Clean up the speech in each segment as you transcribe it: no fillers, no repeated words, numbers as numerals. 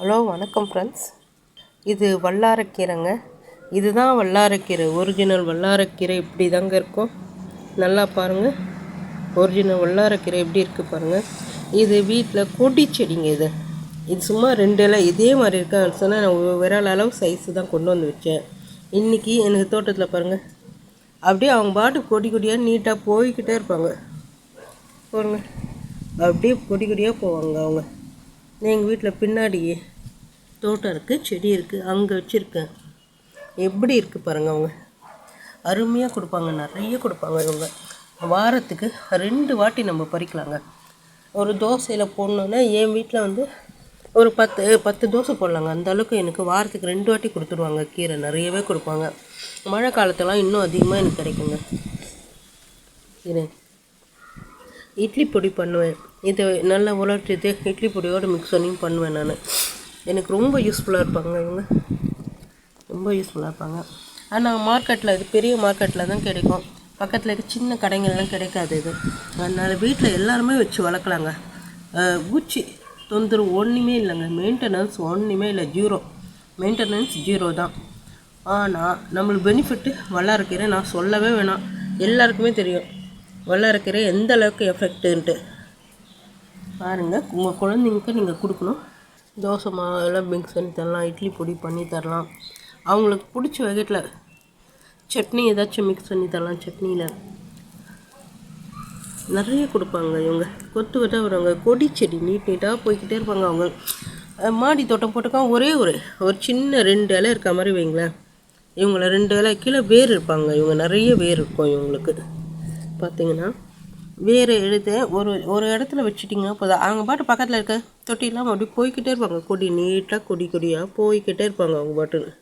Hello வணக்கம் friends. இது வல்லாரக்கீரைங்க. இதுதான் வல்லாரக்கீரை, ஒரிஜினல் வல்லாரக்கீரை. இப்படி தாங்க இருக்கும். நல்லா பாருங்கள், ஒரிஜினல் வல்லாரக்கீரை எப்படி இருக்குது பாருங்கள். இது வீட்டில் கொடி செடிங்க. இது சும்மா 2 இலை இதே மாதிரி இருக்கான்னு சொன்னால் நான் விரல் அளவு சைஸு தான் கொண்டு வந்து வச்சேன். இன்றைக்கி எனக்கு தோட்டத்தில் பாருங்கள், அப்படியே அவங்க பாட்டு கொடி கொடியாக நீட்டாக போய்கிட்டே இருப்பாங்க பாருங்கள். அப்படியே கொடி கொடியாக போவாங்க அவங்க. எங்கள் வீட்டில் பின்னாடி தோட்டம் இருக்குது, செடி இருக்குது, அங்கே வச்சுருக்கேன். எப்படி இருக்குது பாருங்கள். அவங்க அருமையாக கொடுப்பாங்க, நிறைய கொடுப்பாங்க. இவங்க வாரத்துக்கு 2 வாட்டி நம்ம பறிக்கலாங்க. ஒரு தோசையில் போடணுன்னா என் வீட்டில் வந்து ஒரு 10 தோசை போடலாங்க. அந்த அளவுக்கு எனக்கு வாரத்துக்கு 2 வாட்டி கொடுத்துருவாங்க. கீரை நிறையவே கொடுப்பாங்க. மழை காலத்தெல்லாம் இன்னும் அதிகமாக எனக்கு கிடைக்குங்க. இது இட்லி பொடி பண்ணுவேன். இதை நல்லா உலர்த்திட்டு இட்லி பொடியோடு மிக்ஸ் பண்ணி பண்ணுவேன் நான். எனக்கு ரொம்ப யூஸ்ஃபுல்லாக இருப்பாங்க இவங்க, ரொம்ப யூஸ்ஃபுல்லாக இருப்பாங்க. ஆனால் மார்க்கெட்டில் இது பெரிய மார்க்கெட்டில் தான் கிடைக்கும். பக்கத்தில் இருக்க சின்ன கடைகள்லாம் கிடைக்காது இது. அதனால் வீட்டில் எல்லாருமே வச்சு வளர்க்கலாங்க. பூச்சி தொந்தரவு ஒன்றுமே இல்லைங்க. மெயின்டெனன்ஸ் ஒன்றுமே இல்லை, 0 மெயின்டெனன்ஸ் 0 தான். ஆனால் நம்மளுக்கு பெனிஃபிட்டு வல்லாரக்கீரை நான் சொல்லவே வேணாம், எல்லாருக்குமே தெரியும் வல்லாரக்கீரை எந்த அளவுக்கு எஃபெக்ட்டுன்ட்டு. பாருங்கள், உங்கள் குழந்தைங்களுக்கு நீங்கள் கொடுக்கணும். தோசை மாவெல்லாம் மிக்ஸ் பண்ணி தரலாம், இட்லி பொடி பண்ணி தரலாம். அவங்களுக்கு பிடிச்ச வகையில் சட்னி ஏதாச்சும் மிக்ஸ் பண்ணி தரலாம். சட்னியில் நிறைய கொடுப்பாங்க இவங்க. கொத்து கொத்தாக வருவாங்க. கொடி செடி நீட்டாக போய்கிட்டே இருப்பாங்க. அவங்க மாடி தோட்டம் போட்டுக்காங்க. ஒரு சின்ன 2 இலை இருக்க மாதிரி வைங்களேன். இவங்கள 2 இலை கீழே வேர் இருப்பாங்க. இவங்க நிறைய வேர் இருக்கும் இவங்களுக்கு. பார்த்திங்கன்னா வேறு எடுத்து ஒரு இடத்துல வச்சுட்டிங்கன்னா போதும். அவங்க பாட்டு பக்கத்தில் இருக்க தொட்டிலாம் அப்படி போய்கிட்டே இருப்பாங்க. கொடி நீட்டாக கொடி கொடியாக போய்கிட்டே இருப்பாங்க அவங்க பாட்டுன்னு.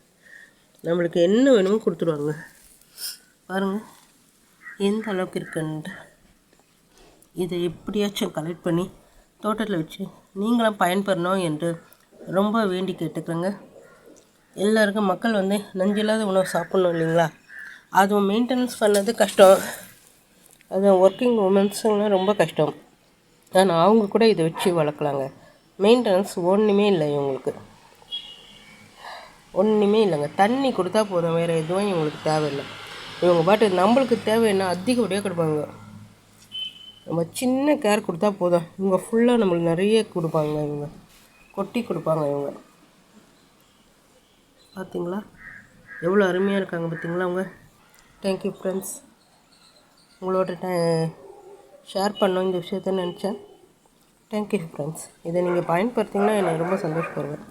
நம்மளுக்கு என்ன வேணுமோ கொடுத்துருவாங்க. பாருங்கள் எந்த அளவுக்கு இருக்குன்ட்டு. இதை எப்படியாச்சும் கலெக்ட் பண்ணி தோட்டத்தில் வச்சு நீங்களும் பயன்பெறணும் என்று ரொம்ப வேண்டி கேட்டுக்கிறேங்க. எல்லாருக்கும் மக்கள் வந்து நஞ்சில்லாத உணவு சாப்பிட்ணும் இல்லைங்களா? அதுவும் மெயின்டெனன்ஸ் பண்ணது கஷ்டம். அது ஒர்க்கிங் உமன்ஸுங்களாம் ரொம்ப கஷ்டம். ஆனால் அவங்க கூட இதை வச்சு வளர்க்கலாங்க. மெயின்டெனன்ஸ் ஒன்றுமே இல்லை இவங்களுக்கு, ஒன்றுமே இல்லைங்க. தண்ணி கொடுத்தா போதும், வேறு எதுவும் இவங்களுக்கு தேவையில்லை. இவங்க பாட்டு நம்மளுக்கு தேவைன்னா அதிகப்படியாக கொடுப்பாங்க. நம்ம சின்ன கேர் கொடுத்தா போதும், இவங்க ஃபுல்லாக நம்மளுக்கு நிறைய கொடுப்பாங்க. இவங்க கொட்டி கொடுப்பாங்க. இவங்க பார்த்திங்களா எவ்வளோ அருமையாக இருக்காங்க பார்த்திங்களா அவங்க. Thank you friends. உங்களோட ஷேர் பண்ணோம் இந்த விஷயத்த நினச்சேன். Thank you friends. இதை நீங்கள் பயன்படுத்திங்கன்னா என்னை ரொம்ப சந்தோஷப்படுவேன்.